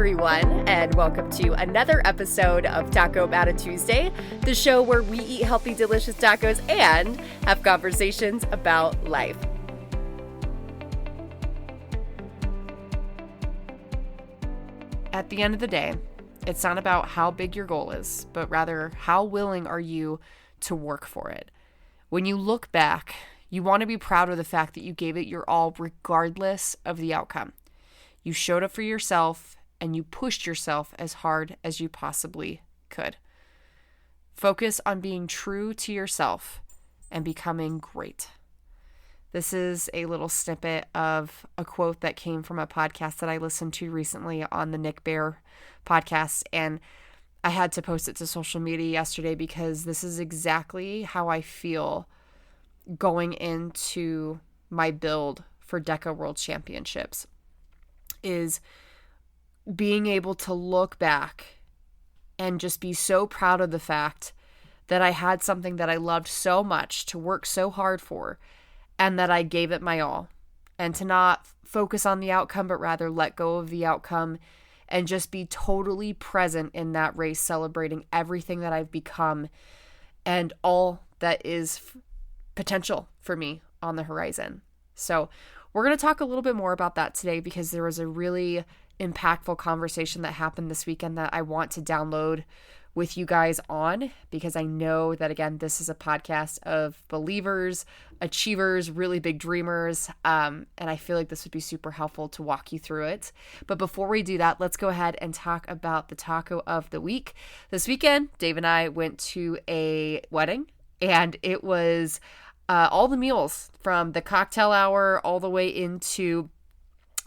everyone, and welcome to another episode of Taco Matta Tuesday, the show where we eat healthy, delicious tacos and have conversations about life. At the end of the day, it's not about how big your goal is, but rather how willing are you to work for it. When you look back, you want to be proud of the fact that you gave it your all regardless of the outcome. You showed up for yourself and you pushed yourself as hard as you possibly could. Focus on being true to yourself and becoming great. This is a little snippet of a quote that came from a podcast that I listened to recently on the Nick Bear podcast, and I had to post it to social media yesterday because this is exactly how I feel going into my build for DEKA World Championships. Is being able to look back and just be so proud of the fact that I had something that I loved so much to work so hard for and that I gave it my all, and to not focus on the outcome but rather let go of the outcome and just be totally present in that race, celebrating everything that I've become and all that is potential for me on the horizon. So we're going to talk a little bit more about that today because there was a really impactful conversation that happened this weekend that I want to download with you guys on, because I know that, again, this is a podcast of believers, achievers, really big dreamers, and I feel like this would be super helpful to walk you through it. But before we do that, let's go ahead and talk about the taco of the week. This weekend, Dave and I went to a wedding, and it was all the meals from the cocktail hour all the way into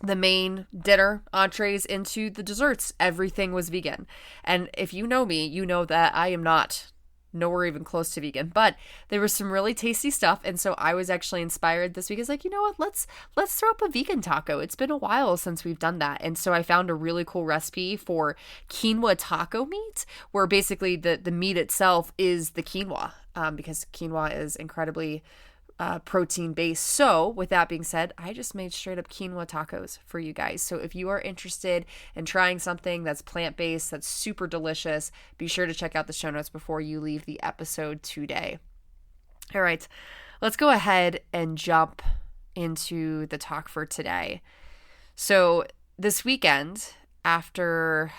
the main dinner, entrees, into the desserts. Everything was vegan. And if you know me, you know that I am not nowhere even close to vegan, but there was some really tasty stuff. And so I was actually inspired this week. I was like, you know what, let's throw up a vegan taco. It's been a while since we've done that. And so I found a really cool recipe for quinoa taco meat, where basically the meat itself is the quinoa, because quinoa is incredibly protein based. So with that being said, I just made straight up quinoa tacos for you guys. So if you are interested in trying something that's plant based, that's super delicious, be sure to check out the show notes before you leave the episode today. All right, let's go ahead and jump into the talk for today. So this weekend, after,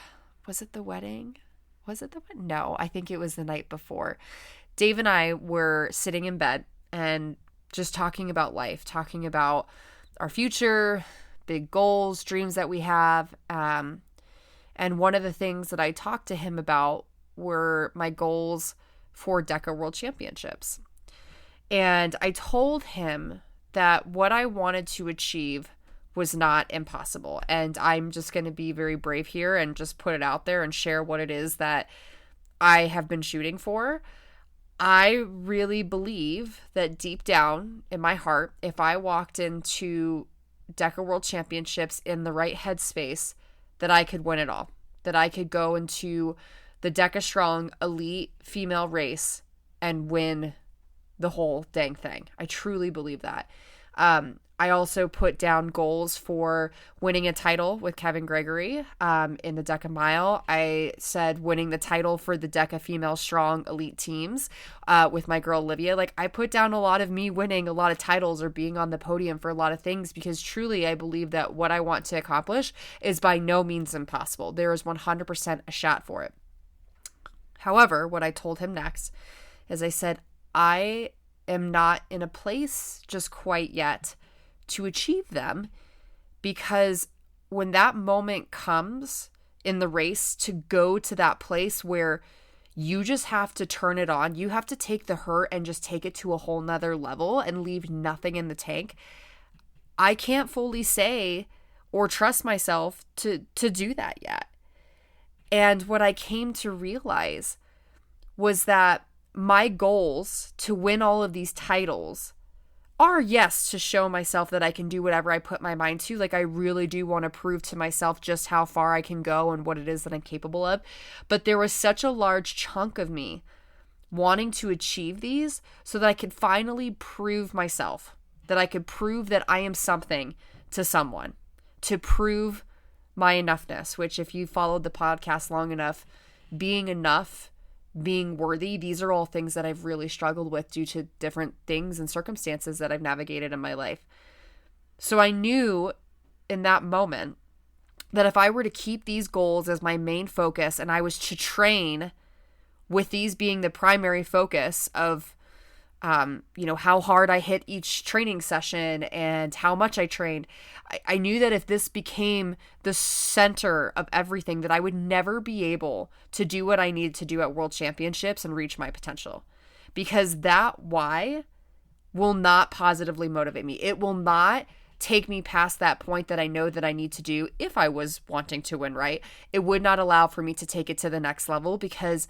was it the wedding? No, I think it was the night before. Dave and I were sitting in bed and just talking about life, talking about our future, big goals, dreams that we have. And one of the things that I talked to him about were my goals for DEKA World Championships. And I told him that what I wanted to achieve was not impossible. And I'm just going to be very brave here and just put it out there and share what it is that I have been shooting for. I really believe that deep down in my heart, if I walked into DEKA World Championships in the right headspace, that I could win it all. That I could go into the DEKA Strong elite female race and win the whole dang thing. I truly believe that. I also put down goals for winning a title with Kevin Gregory in the DEKA Mile. I said winning the title for the DEKA Female Strong Elite Teams with my girl Olivia. Like, I put down a lot of me winning a lot of titles or being on the podium for a lot of things, because truly I believe that what I want to accomplish is by no means impossible. There is 100% a shot for it. However, what I told him next is I said, I am not in a place just quite yet to achieve them, because when that moment comes in the race to go to that place where you just have to turn it on, you have to take the hurt and just take it to a whole nother level and leave nothing in the tank. I can't fully say or trust myself to do that yet. And what I came to realize was that my goals to win all of these titles are, yes, to show myself that I can do whatever I put my mind to. Like, I really do want to prove to myself just how far I can go and what it is that I'm capable of. But there was such a large chunk of me wanting to achieve these so that I could finally prove myself, that I could prove that I am something to someone, to prove my enoughness, which if you followed the podcast long enough, being enough, being worthy, these are all things that I've really struggled with due to different things and circumstances that I've navigated in my life. So I knew in that moment that if I were to keep these goals as my main focus and I was to train with these being the primary focus of how hard I hit each training session and how much I trained, I knew that if this became the center of everything, that I would never be able to do what I needed to do at World Championships and reach my potential. Because that why will not positively motivate me. It will not take me past that point that I know that I need to do if I was wanting to win, right? It would not allow for me to take it to the next level, because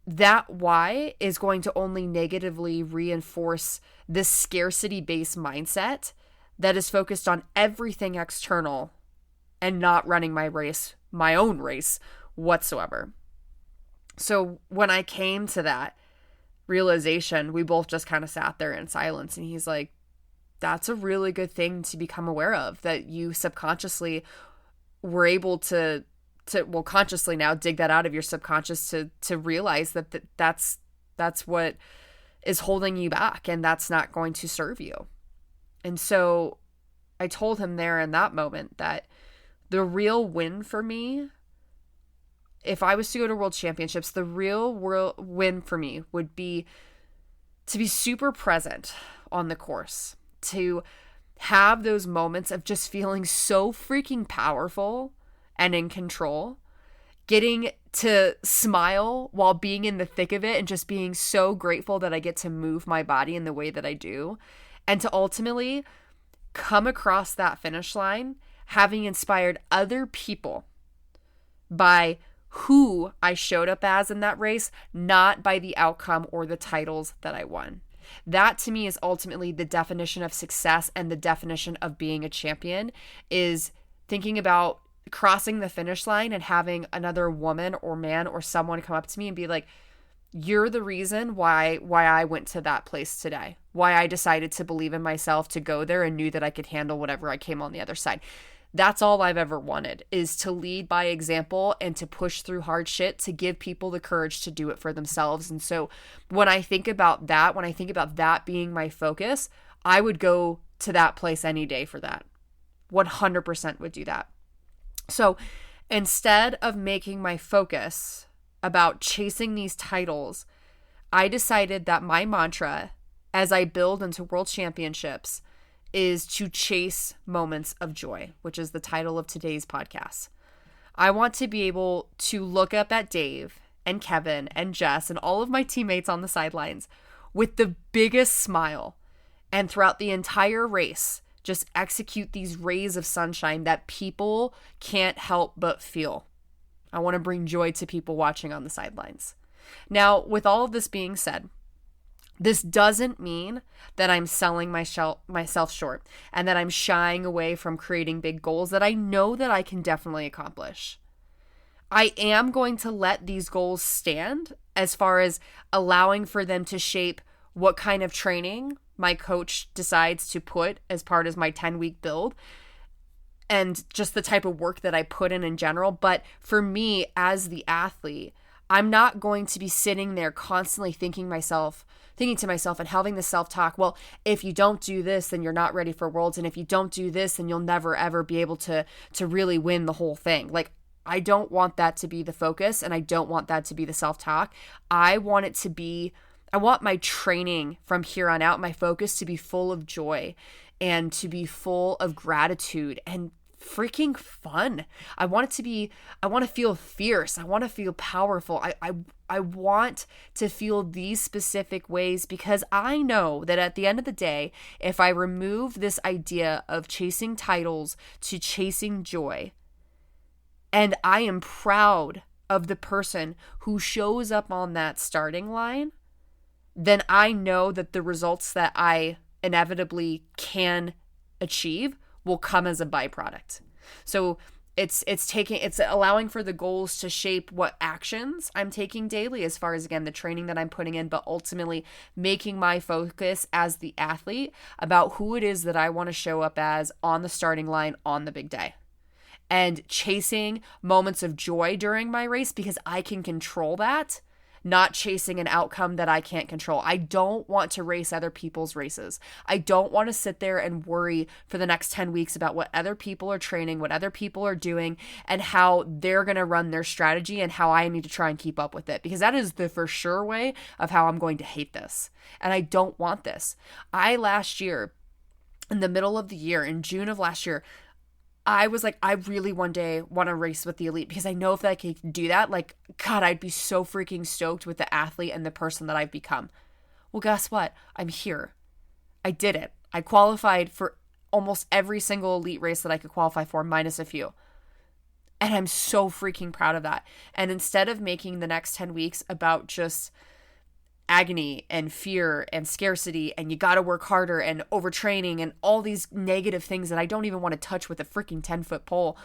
that why is going to only negatively reinforce this scarcity-based mindset that is focused on everything external and not running my own race whatsoever. So when I came to that realization, we both just kind of sat there in silence, and he's like, that's a really good thing to become aware of, that you subconsciously were able to consciously now dig that out of your subconscious to realize that that's what is holding you back, and that's not going to serve you. And so I told him there in that moment that the real win for me, if I was to go to World Championships, the real win for me would be to be super present on the course, to have those moments of just feeling so freaking powerful and in control, getting to smile while being in the thick of it and just being so grateful that I get to move my body in the way that I do, and to ultimately come across that finish line having inspired other people by who I showed up as in that race, not by the outcome or the titles that I won. That to me is ultimately the definition of success, and the definition of being a champion is thinking about crossing the finish line and having another woman or man or someone come up to me and be like, you're the reason why I went to that place today, why I decided to believe in myself to go there and knew that I could handle whatever I came on the other side. That's all I've ever wanted, is to lead by example and to push through hard shit, to give people the courage to do it for themselves. And so when I think about that being my focus, I would go to that place any day for that. 100% would do that. So instead of making my focus about chasing these titles, I decided that my mantra as I build into World Championships is to chase moments of joy, which is the title of today's podcast. I want to be able to look up at Dave and Kevin and Jess and all of my teammates on the sidelines with the biggest smile, and throughout the entire race, just execute these rays of sunshine that people can't help but feel. I want to bring joy to people watching on the sidelines. Now, with all of this being said, this doesn't mean that I'm selling myself short and that I'm shying away from creating big goals that I know that I can definitely accomplish. I am going to let these goals stand as far as allowing for them to shape what kind of training my coach decides to put as part of my 10-week build, and just the type of work that I put in general. But for me as the athlete, I'm not going to be sitting there constantly thinking to myself and having the self-talk, well, if you don't do this, then you're not ready for Worlds. And if you don't do this, then you'll never, ever be able to really win the whole thing. Like, I don't want that to be the focus, and I don't want that to be the self-talk. I want my training from here on out, my focus to be full of joy and to be full of gratitude and freaking fun. I want to feel fierce. I want to feel powerful. I want to feel these specific ways, because I know that at the end of the day, if I remove this idea of chasing titles to chasing joy, and I am proud of the person who shows up on that starting line, then I know that the results that I inevitably can achieve will come as a byproduct. So it's allowing for the goals to shape what actions I'm taking daily, as far as, again, the training that I'm putting in, but ultimately making my focus as the athlete about who it is that I want to show up as on the starting line on the big day. and chasing moments of joy during my race because I can control that, not chasing an outcome that I can't control. I don't want to race other people's races. I don't want to sit there and worry for the next 10 weeks about what other people are training, what other people are doing, and how they're going to run their strategy and how I need to try and keep up with it, because that is the for sure way of how I'm going to hate this. And I don't want this. Last year, in the middle of the year, in June of last year, I was like, I really one day want to race with the elite, because I know if I could do that, like, God, I'd be so freaking stoked with the athlete and the person that I've become. Well, guess what? I'm here. I did it. I qualified for almost every single elite race that I could qualify for, minus a few. And I'm so freaking proud of that. And instead of making the next 10 weeks about just agony and fear and scarcity and you got to work harder and overtraining and all these negative things that I don't even want to touch with a freaking 10-foot pole,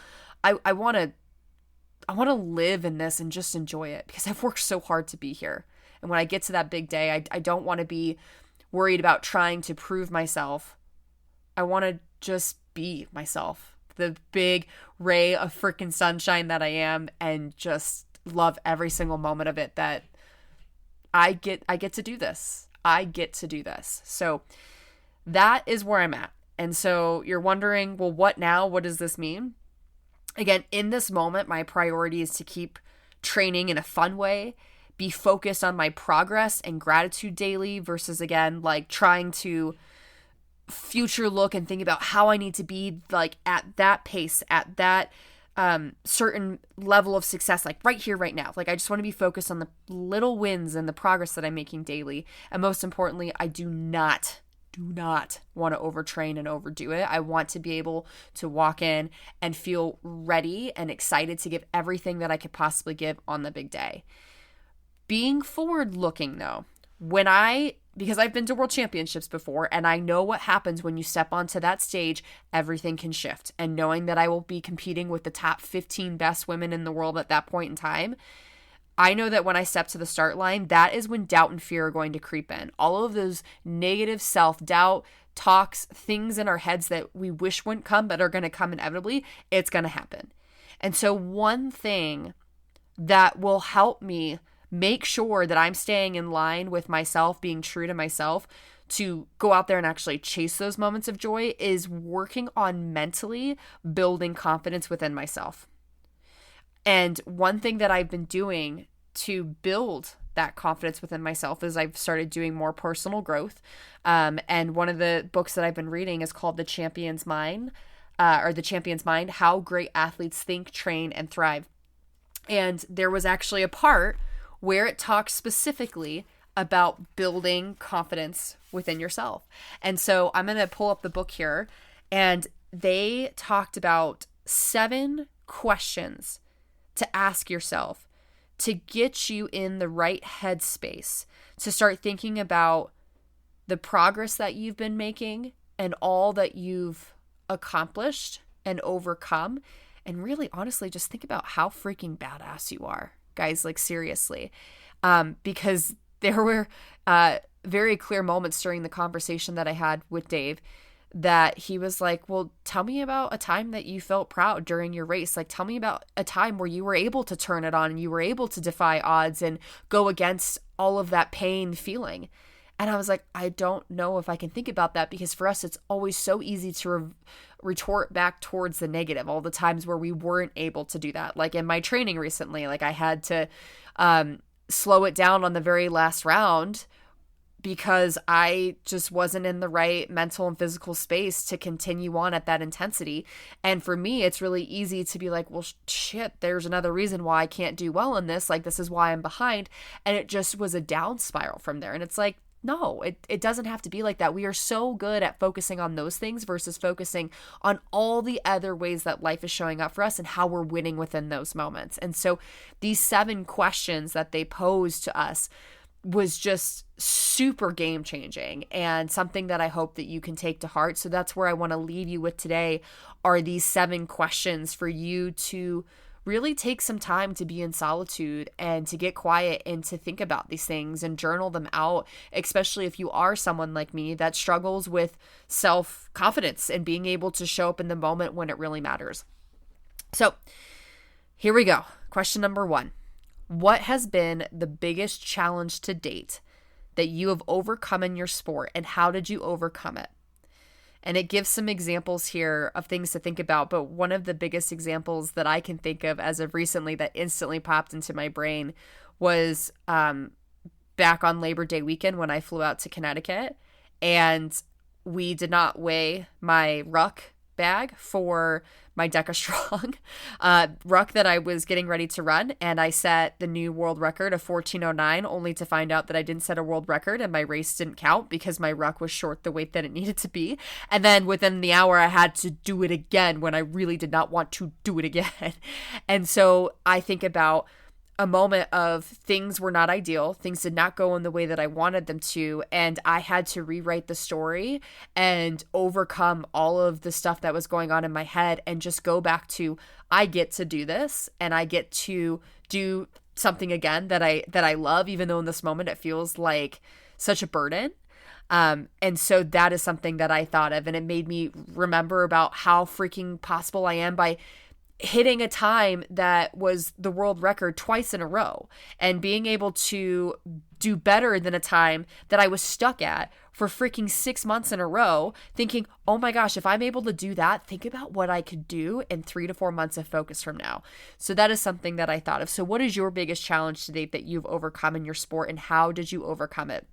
I want to live in this and just enjoy it, because I've worked so hard to be here. And when I get to that big day, I don't want to be worried about trying to prove myself. I want to just be myself, the big ray of freaking sunshine that I am, and just love every single moment of it that I get to do this. I get to do this. So that is where I'm at. And so you're wondering, well, what now? What does this mean? Again, in this moment, my priority is to keep training in a fun way, be focused on my progress and gratitude daily versus, again, like trying to future look and think about how I need to be like at that pace, at that certain level of success, like right here, right now. Like, I just want to be focused on the little wins and the progress that I'm making daily. And most importantly, I do not want to overtrain and overdo it. I want to be able to walk in and feel ready and excited to give everything that I could possibly give on the big day. Being forward looking though, because I've been to World Championships before, and I know what happens when you step onto that stage, everything can shift. And knowing that I will be competing with the top 15 best women in the world at that point in time, I know that when I step to the start line, that is when doubt and fear are going to creep in. All of those negative self-doubt talks, things in our heads that we wish wouldn't come but are going to come inevitably, it's going to happen. And so one thing that will help me make sure that I'm staying in line with myself, being true to myself, to go out there and actually chase those moments of joy, is working on mentally building confidence within myself. And one thing that I've been doing to build that confidence within myself is I've started doing more personal growth. And one of the books that I've been reading is called The Champion's Mind, How Great Athletes Think, Train, and Thrive. And there was actually a part where it talks specifically about building confidence within yourself. And so I'm going to pull up the book here, and they talked about 7 questions to ask yourself to get you in the right headspace to start thinking about the progress that you've been making and all that you've accomplished and overcome. And really, honestly, just think about how freaking badass you are. Guys, like, seriously, because there were very clear moments during the conversation that I had with Dave that he was like, well, tell me about a time that you felt proud during your race. Like, tell me about a time where you were able to turn it on and you were able to defy odds and go against all of that pain feeling. And I was like, I don't know if I can think about that, because for us, it's always so easy to retort back towards the negative, all the times where we weren't able to do that. Like in my training recently, like I had to slow it down on the very last round because I just wasn't in the right mental and physical space to continue on at that intensity. And for me, it's really easy to be like, well, shit, there's another reason why I can't do well in this. Like, this is why I'm behind. And it just was a down spiral from there. And it's like, no, it doesn't have to be like that. We are so good at focusing on those things versus focusing on all the other ways that life is showing up for us and how we're winning within those moments. And so these 7 questions that they posed to us was just super game changing and something that I hope that you can take to heart. So that's where I want to leave you with today, are these 7 questions for you to really take some time to be in solitude and to get quiet and to think about these things and journal them out, especially if you are someone like me that struggles with self-confidence and being able to show up in the moment when it really matters. So here we go. Question number 1. What has been the biggest challenge to date that you have overcome in your sport, and how did you overcome it? And it gives some examples here of things to think about, but one of the biggest examples that I can think of as of recently that instantly popped into my brain was back on Labor Day weekend when I flew out to Connecticut, and we did not weigh my ruck bag for my DEKA Strong ruck that I was getting ready to run, and I set the new world record of 14:09, only to find out that I didn't set a world record and my race didn't count because my ruck was short the weight that it needed to be. And then within the hour, I had to do it again when I really did not want to do it again. And so I think about a moment of things were not ideal. Things did not go in the way that I wanted them to. And I had to rewrite the story and overcome all of the stuff that was going on in my head and just go back to, I get to do this and I get to do something again that I love, even though in this moment it feels like such a burden. And so that is something that I thought of, and it made me remember about how freaking possible I am by hitting a time that was the world record twice in a row and being able to do better than a time that I was stuck at for freaking 6 months in a row, thinking, oh my gosh, if I'm able to do that, think about what I could do in 3 to 4 months of focus from now. So that is something that I thought of. So what is your biggest challenge to date that you've overcome in your sport, and how did you overcome it?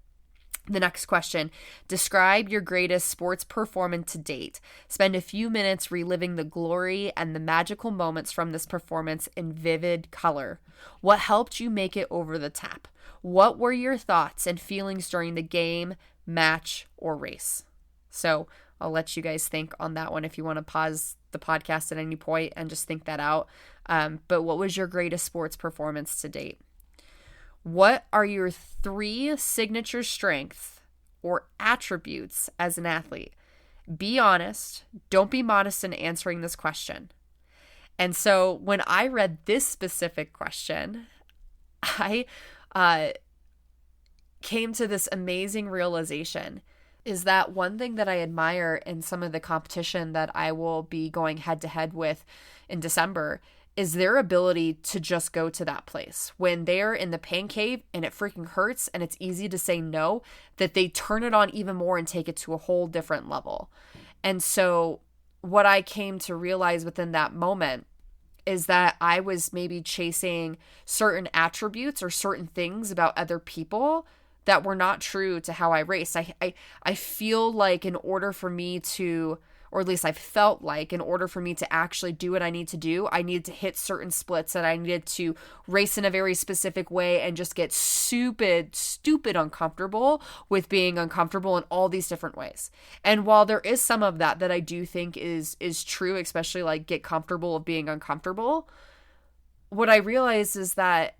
The next question, describe your greatest sports performance to date. Spend a few minutes reliving the glory and the magical moments from this performance in vivid color. What helped you make it over the top? What were your thoughts and feelings during the game, match, or race? So I'll let you guys think on that one if you want to pause the podcast at any point and just think that out. But what was your greatest sports performance to date? What are your 3 signature strengths or attributes as an athlete? Be honest. Don't be modest in answering this question. And so when I read this specific question, I came to this amazing realization, is that one thing that I admire in some of the competition that I will be going head to head with in December is their ability to just go to that place when they're in the pain cave and it freaking hurts and it's easy to say no, that they turn it on even more and take it to a whole different level. And so what I came to realize within that moment is that I was maybe chasing certain attributes or certain things about other people that were not true to how I race. I feel like in order for me to, or at least I felt like in order for me to actually do what I need to do, I needed to hit certain splits, and I needed to race in a very specific way and just get stupid uncomfortable with being uncomfortable in all these different ways. And while there is some of that I do think is true, especially like get comfortable of being uncomfortable, what I realized is that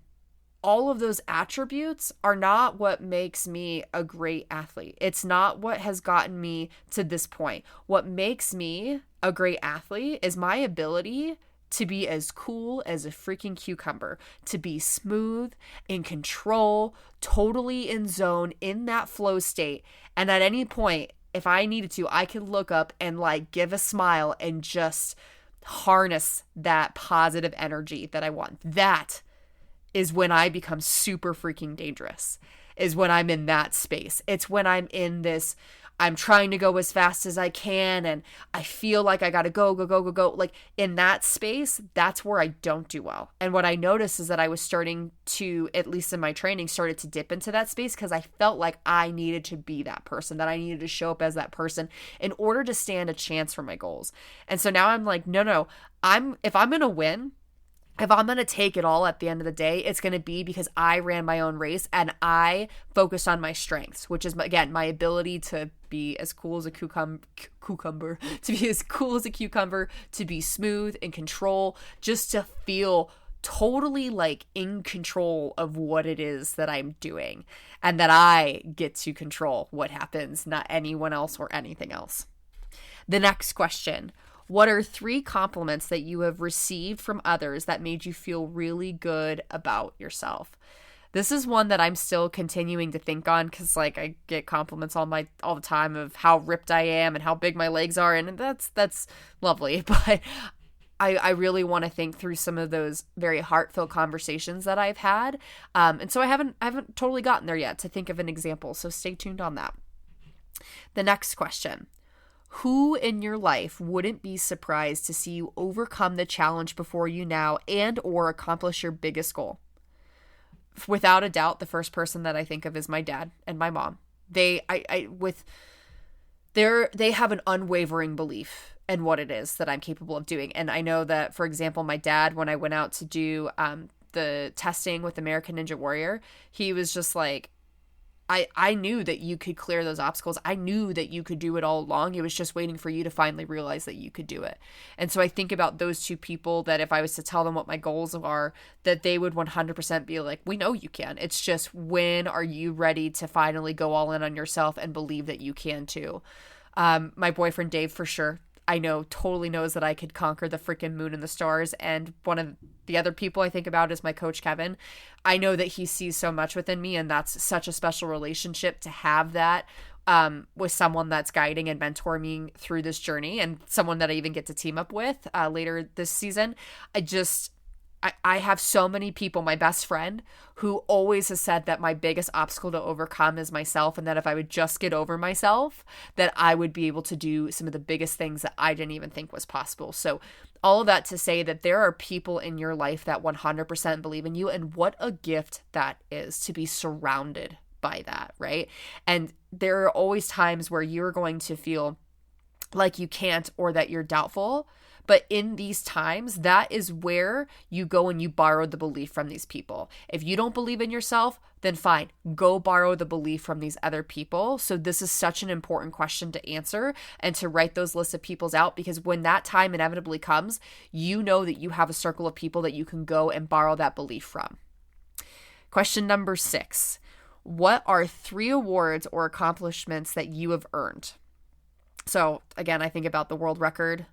all of those attributes are not what makes me a great athlete. It's not what has gotten me to this point. What makes me a great athlete is my ability to be as cool as a freaking cucumber, to be smooth, in control, totally in zone, in that flow state. And at any point, if I needed to, I could look up and like give a smile and just harness that positive energy that I want. That is when I become super freaking dangerous, is when I'm in that space. It's when I'm in this, I'm trying to go as fast as I can and I feel like I gotta go. Like in that space, that's where I don't do well. And what I noticed is that I was starting to, at least in my training, started to dip into that space because I felt like I needed to be that person, that I needed to show up as that person in order to stand a chance for my goals. And so now I'm like, no, if I'm gonna win, if I'm going to take it all at the end of the day, it's going to be because I ran my own race and I focused on my strengths, which is, again, my ability to be as cool as a cucumber, to be as cool as a cucumber, to be smooth and control, just to feel totally like in control of what it is that I'm doing and that I get to control what happens, not anyone else or anything else. The next question. What are 3 compliments that you have received from others that made you feel really good about yourself? This is one that I'm still continuing to think on because like I get compliments all the time of how ripped I am and how big my legs are, and that's lovely. But I really want to think through some of those very heartfelt conversations that I've had. And so I haven't totally gotten there yet to think of an example. So stay tuned on that. The next question. Who in your life wouldn't be surprised to see you overcome the challenge before you now and or accomplish your biggest goal? Without a doubt, the first person that I think of is my dad and my mom. They have an unwavering belief in what it is that I'm capable of doing. And I know that, for example, my dad, when I went out to do the testing with American Ninja Warrior, he was just like, I knew that you could clear those obstacles. I knew that you could do it all along. It was just waiting for you to finally realize that you could do it. And so I think about those two people that if I was to tell them what my goals are, that they would 100% be like, we know you can. It's just, when are you ready to finally go all in on yourself and believe that you can too? My boyfriend, Dave, for sure, I know, totally knows that I could conquer the freaking moon and the stars. And one of the other people I think about is my coach, Kevin. I know that he sees so much within me, and that's such a special relationship to have that with someone that's guiding and mentoring me through this journey, and someone that I even get to team up with later this season. I have so many people, my best friend, who always has said that my biggest obstacle to overcome is myself, and that if I would just get over myself, that I would be able to do some of the biggest things that I didn't even think was possible. So all of that to say that there are people in your life that 100% believe in you, and what a gift that is to be surrounded by that, right? And there are always times where you're going to feel like you can't or that you're doubtful. But in these times, that is where you go and you borrow the belief from these people. If you don't believe in yourself, then fine, go borrow the belief from these other people. So this is such an important question to answer and to write those lists of people's out, because when that time inevitably comes, you know that you have a circle of people that you can go and borrow that belief from. Question number 6. What are 3 awards or accomplishments that you have earned? So again, I think about the world record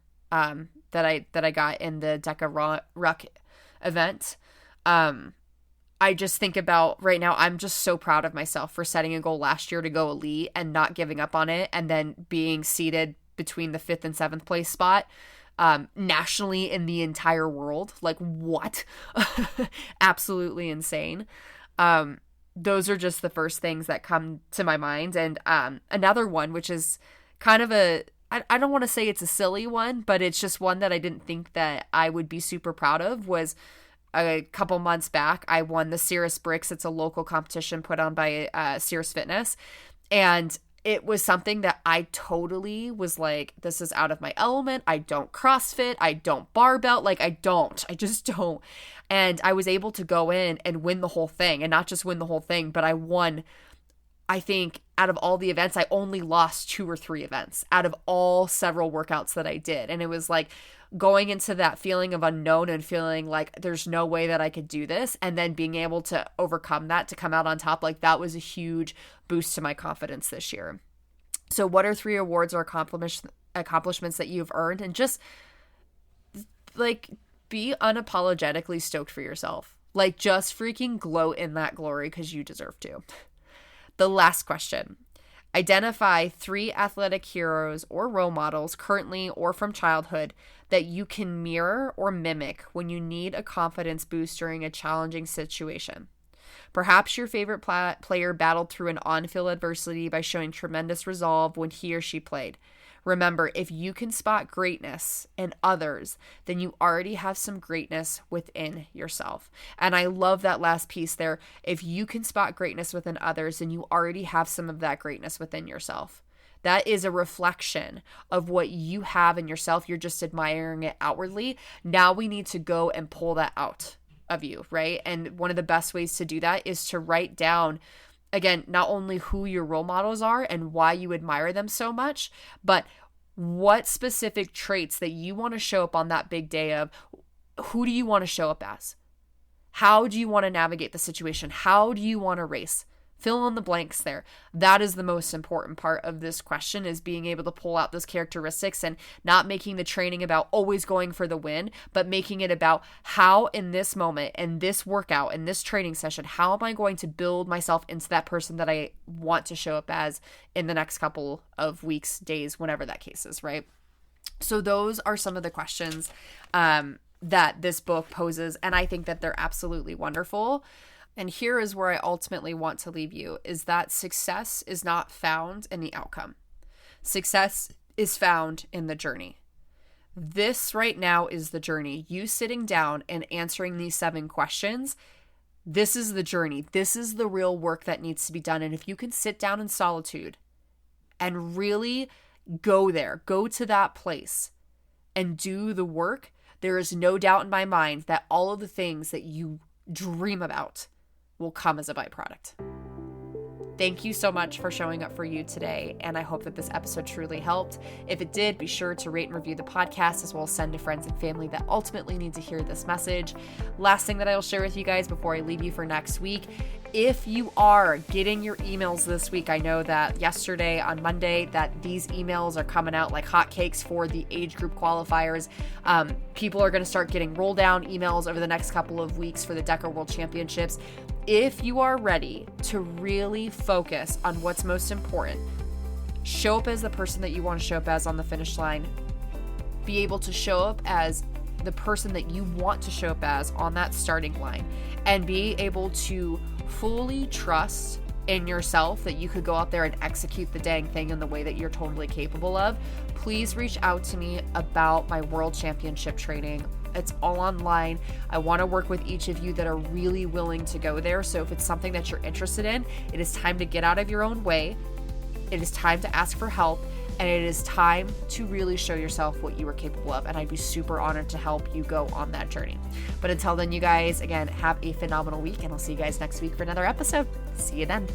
that I got in the DEKA Ruck event. I just think about right now, I'm just so proud of myself for setting a goal last year to go elite and not giving up on it, and then being seated between the 5th and 7th place spot nationally in the entire world. Like, what? Absolutely insane. Those are just the first things that come to my mind. And another one, which is kind of I don't want to say it's a silly one, but it's just one that I didn't think that I would be super proud of, was a couple months back, I won the Cirrus Bricks. It's a local competition put on by Cirrus Fitness. And it was something that I totally was like, this is out of my element. I don't CrossFit. I don't barbell. Like, I just don't. And I was able to go in and win the whole thing, and not just win the whole thing, but I won. I think out of all the events, I only lost 2 or 3 events out of all several workouts that I did. And it was like going into that feeling of unknown and feeling like there's no way that I could do this, and then being able to overcome that to come out on top. Like, that was a huge boost to my confidence this year. So what are 3 awards or accomplishments that you've earned? And just like, be unapologetically stoked for yourself. Like, just freaking gloat in that glory, because you deserve to. The last question. Identify 3 athletic heroes or role models, currently or from childhood, that you can mirror or mimic when you need a confidence boost during a challenging situation. Perhaps your favorite player battled through an on-field adversity by showing tremendous resolve when he or she played. Remember, if you can spot greatness in others, then you already have some greatness within yourself. And I love that last piece there. If you can spot greatness within others, then you already have some of that greatness within yourself. That is a reflection of what you have in yourself. You're just admiring it outwardly. Now we need to go and pull that out of you, right? And one of the best ways to do that is to write down, again, not only who your role models are and why you admire them so much, but what specific traits that you want to show up on that big day of. Who do you want to show up as? How do you want to navigate the situation? How do you want to race? Fill in the blanks there. That is the most important part of this question, is being able to pull out those characteristics and not making the training about always going for the win, but making it about how in this moment, in this workout, in this training session, how am I going to build myself into that person that I want to show up as in the next couple of weeks, days, whenever that case is, right? So those are some of the questions that this book poses, and I think that they're absolutely wonderful. And here is where I ultimately want to leave you, is that success is not found in the outcome. Success is found in the journey. This right now is the journey. You sitting down and answering these 7 questions, this is the journey. This is the real work that needs to be done. And if you can sit down in solitude and really go there, go to that place and do the work, there is no doubt in my mind that all of the things that you dream about will come as a byproduct. Thank you so much for showing up for you today, and I hope that this episode truly helped. If it did, be sure to rate and review the podcast, as well as send to friends and family that ultimately need to hear this message. Last thing that I will share with you guys before I leave you for next week, if you are getting your emails this week, I know that yesterday on Monday that these emails are coming out like hotcakes for the age group qualifiers. People are going to start getting roll down emails over the next couple of weeks for the DEKA World Championships. If you are ready to really focus on what's most important, show up as the person that you want to show up as on the finish line, be able to show up as the person that you want to show up as on that starting line, and be able to fully trust in yourself that you could go out there and execute the dang thing in the way that you're totally capable of, please reach out to me about my World Championship training. It's all online. I want to work with each of you that are really willing to go there. So if it's something that you're interested in, it is time to get out of your own way. It is time to ask for help. And it is time to really show yourself what you are capable of. And I'd be super honored to help you go on that journey. But until then, you guys, again, have a phenomenal week. And I'll see you guys next week for another episode. See you then.